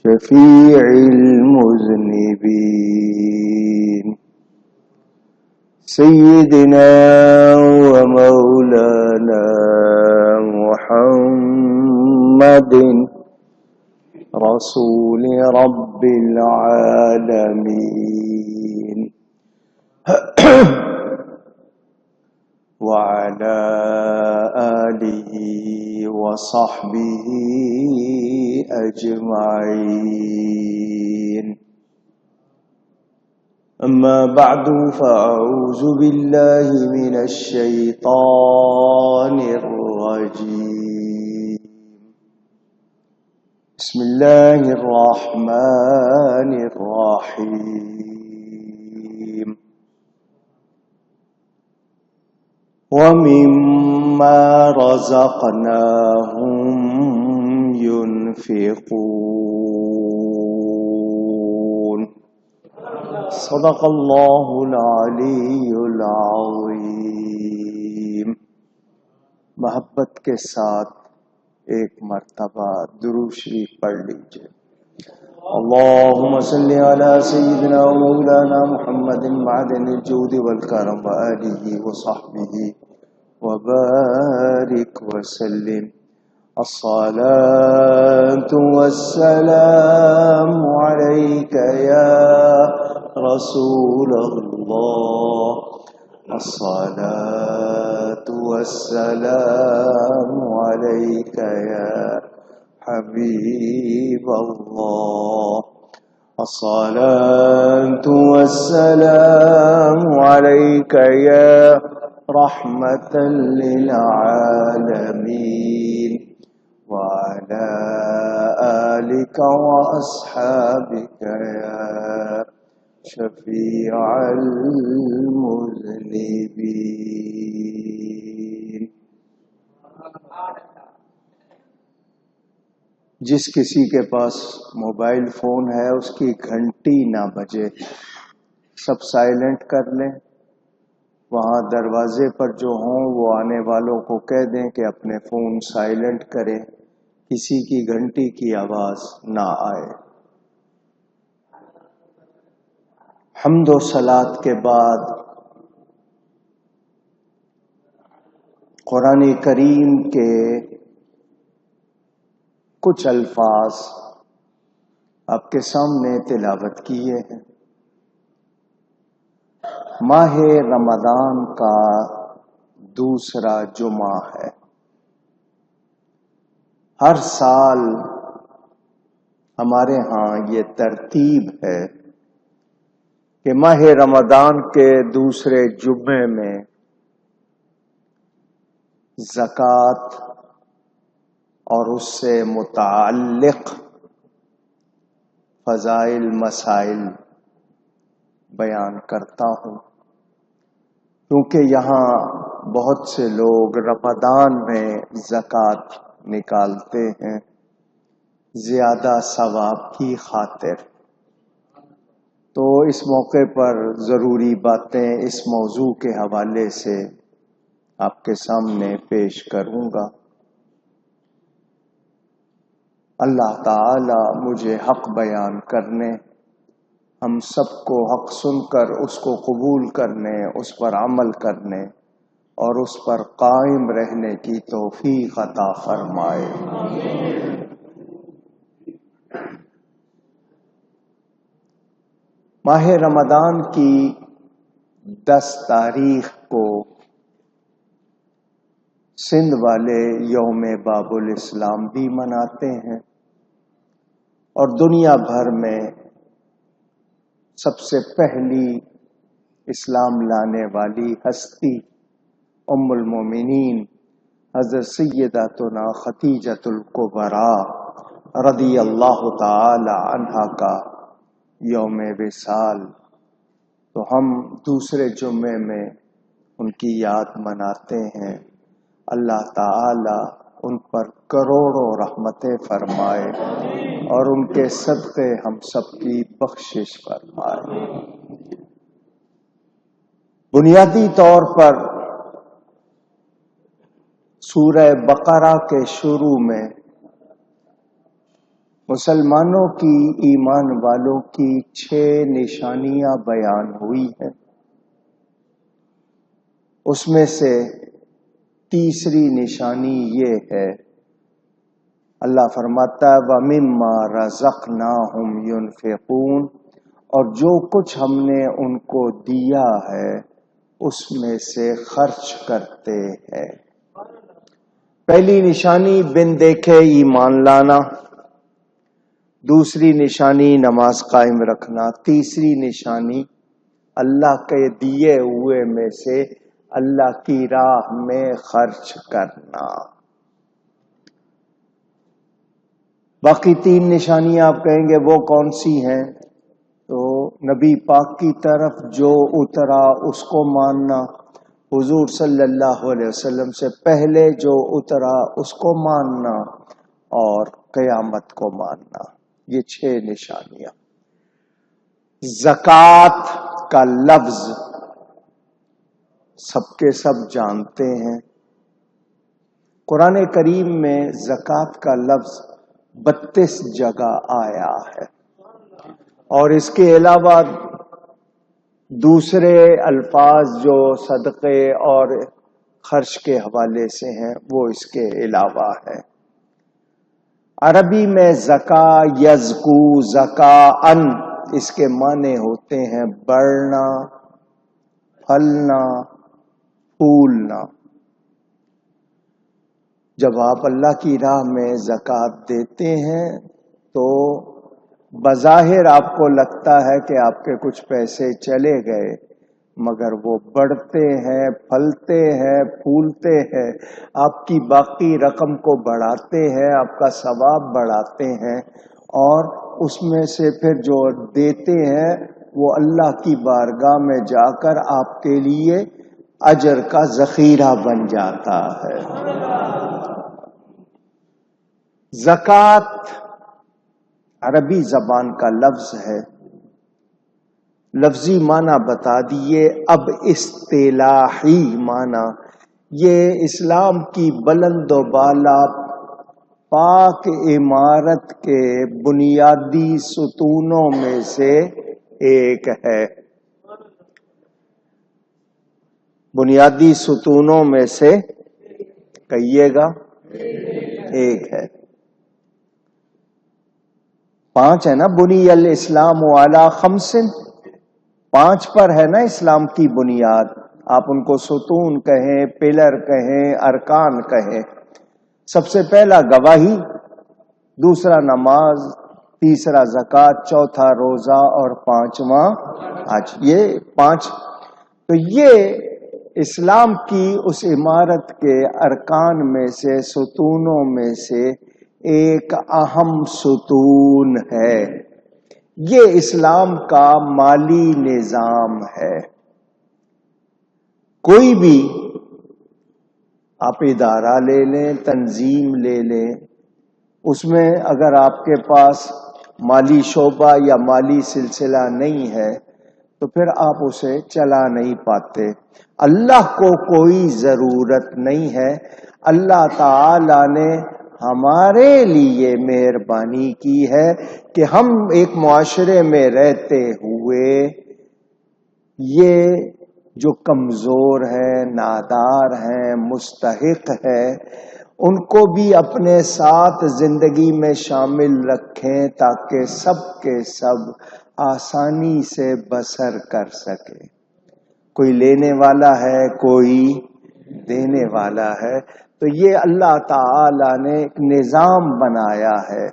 شفيع المذنبين سيدنا ومولانا محمد رسول رب العالمين وعلى آله وصحبه أجمعين. أما بعد فأعوذ بالله من الشيطان الرجيم. بسم الله الرحمن الرحيم. ومما رزقناهم ينفقون. صدق الله العلی العظیم. محبت کے ساتھ ایک مرتبہ درود شریف پڑھ لیجئے. اللهم صل على سيدنا ومولانا محمد معدن الجود والكرم وآله وصحبه وبارك وسلم. الصلاة والسلام عليك يا رسول الله. الصلاة والسلام عليك يا حبيب الله. الصلاة والسلام عليك يا رحمة للعالمين وعلى آلك وأصحابك يا شفيع المذنبين. جس کسی کے پاس موبائل فون ہے اس کی گھنٹی نہ بجے، سب سائلنٹ کر لیں. وہاں دروازے پر جو ہوں وہ آنے والوں کو کہہ دیں کہ اپنے فون سائلنٹ کریں، کسی کی گھنٹی کی آواز نہ آئے. حمد و صلات کے بعد قرآن کریم کے کچھ الفاظ آپ کے سامنے تلاوت کیے ہیں. ماہ رمضان کا دوسرا جمعہ ہے. ہر سال ہمارے ہاں یہ ترتیب ہے کہ ماہ رمضان کے دوسرے جمعے میں زکوٰۃ اور اس سے متعلق فضائل مسائل بیان کرتا ہوں، کیونکہ یہاں بہت سے لوگ رمضان میں زکوٰۃ نکالتے ہیں زیادہ ثواب کی خاطر. تو اس موقع پر ضروری باتیں اس موضوع کے حوالے سے آپ کے سامنے پیش کروں گا. اللہ تعالی مجھے حق بیان کرنے، ہم سب کو حق سن کر اس کو قبول کرنے، اس پر عمل کرنے اور اس پر قائم رہنے کی توفیق عطا فرمائے. ماہ رمضان کی 10 تاریخ کو سندھ والے یوم باب الاسلام بھی مناتے ہیں، اور دنیا بھر میں سب سے پہلی اسلام لانے والی ہستی ام المومنین حضرت سیداتنا خدیجۃ الکبریٰ رضی اللہ تعالی عنہا کا یوم وصال. تو ہم دوسرے جمعے میں ان کی یاد مناتے ہیں. اللہ تعالی ان پر کروڑوں رحمتیں فرمائے اور ان کے صدقے ہم سب کی بخشش فرمائے. بنیادی طور پر سورہ بقرہ کے شروع میں مسلمانوں کی، ایمان والوں کی 6 نشانیاں بیان ہوئی ہیں. اس میں سے تیسری نشانی یہ ہے، اللہ فرماتا ہے وَمِمَّا رَزَقْنَاهُمْ يُنْفِقُونَ، اور جو کچھ ہم نے ان کو دیا ہے اس میں سے خرچ کرتے ہیں. پہلی نشانی بن دیکھے ایمان لانا، دوسری نشانی نماز قائم رکھنا، تیسری نشانی اللہ کے دیے ہوئے میں سے اللہ کی راہ میں خرچ کرنا. باقی 3 نشانیاں آپ کہیں گے وہ کون سی ہیں؟ تو نبی پاک کی طرف جو اترا اس کو ماننا، حضور صلی اللہ علیہ وسلم سے پہلے جو اترا اس کو ماننا، اور قیامت کو ماننا. یہ 6 نشانیاں. زکوٰۃ کا لفظ سب کے سب جانتے ہیں. قرآن کریم میں زکوٰۃ کا لفظ 32 جگہ آیا ہے، اور اس کے علاوہ دوسرے الفاظ جو صدقے اور خرچ کے حوالے سے ہیں وہ اس کے علاوہ ہے. عربی میں زکا، یزکو، زکاءن، اس کے معنی ہوتے ہیں بڑھنا، پھلنا، پھولنا. جب آپ اللہ کی راہ میں زکوٰۃ دیتے ہیں تو بظاہر آپ کو لگتا ہے کہ آپ کے کچھ پیسے چلے گئے، مگر وہ بڑھتے ہیں، پھلتے ہیں، پھولتے ہیں، آپ کی باقی رقم کو بڑھاتے ہیں، آپ کا ثواب بڑھاتے ہیں، اور اس میں سے پھر جو دیتے ہیں وہ اللہ کی بارگاہ میں جا کر آپ کے لیے اجر کا ذخیرہ بن جاتا ہے. زکوٰۃ عربی زبان کا لفظ ہے. لفظی معنی بتا دیے، اب اصطلاحی معنی یہ اسلام کی بلند و بالا پاک عمارت کے بنیادی ستونوں میں سے ایک ہے. بنیادی ستونوں میں سے کہیے گا ایک ہے. 5 ہے نا، بنی الاسلام علی 5، 5 پر ہے نا اسلام کی بنیاد. آپ ان کو ستون کہیں، پلر کہیں، ارکان کہیں. سب سے پہلا گواہی، دوسرا نماز، تیسرا زکوٰۃ، چوتھا روزہ، اور 5واں حج. یہ 5. تو یہ اسلام کی اس عمارت کے ارکان میں سے، ستونوں میں سے ایک اہم ستون ہے. یہ اسلام کا مالی نظام ہے. کوئی بھی آپ ادارہ لے لیں، تنظیم لے لیں، اس میں اگر آپ کے پاس مالی شعبہ یا مالی سلسلہ نہیں ہے تو پھر آپ اسے چلا نہیں پاتے. اللہ کو کوئی ضرورت نہیں ہے. اللہ تعالی نے ہمارے لیے مہربانی کی ہے کہ ہم ایک معاشرے میں رہتے ہوئے یہ جو کمزور ہے، نادار ہیں، مستحق ہے، ان کو بھی اپنے ساتھ زندگی میں شامل رکھیں تاکہ سب کے سب آسانی سے بسر کر سکے. کوئی لینے والا ہے، کوئی دینے والا ہے. تو یہ اللہ تعالی نے ایک نظام بنایا ہے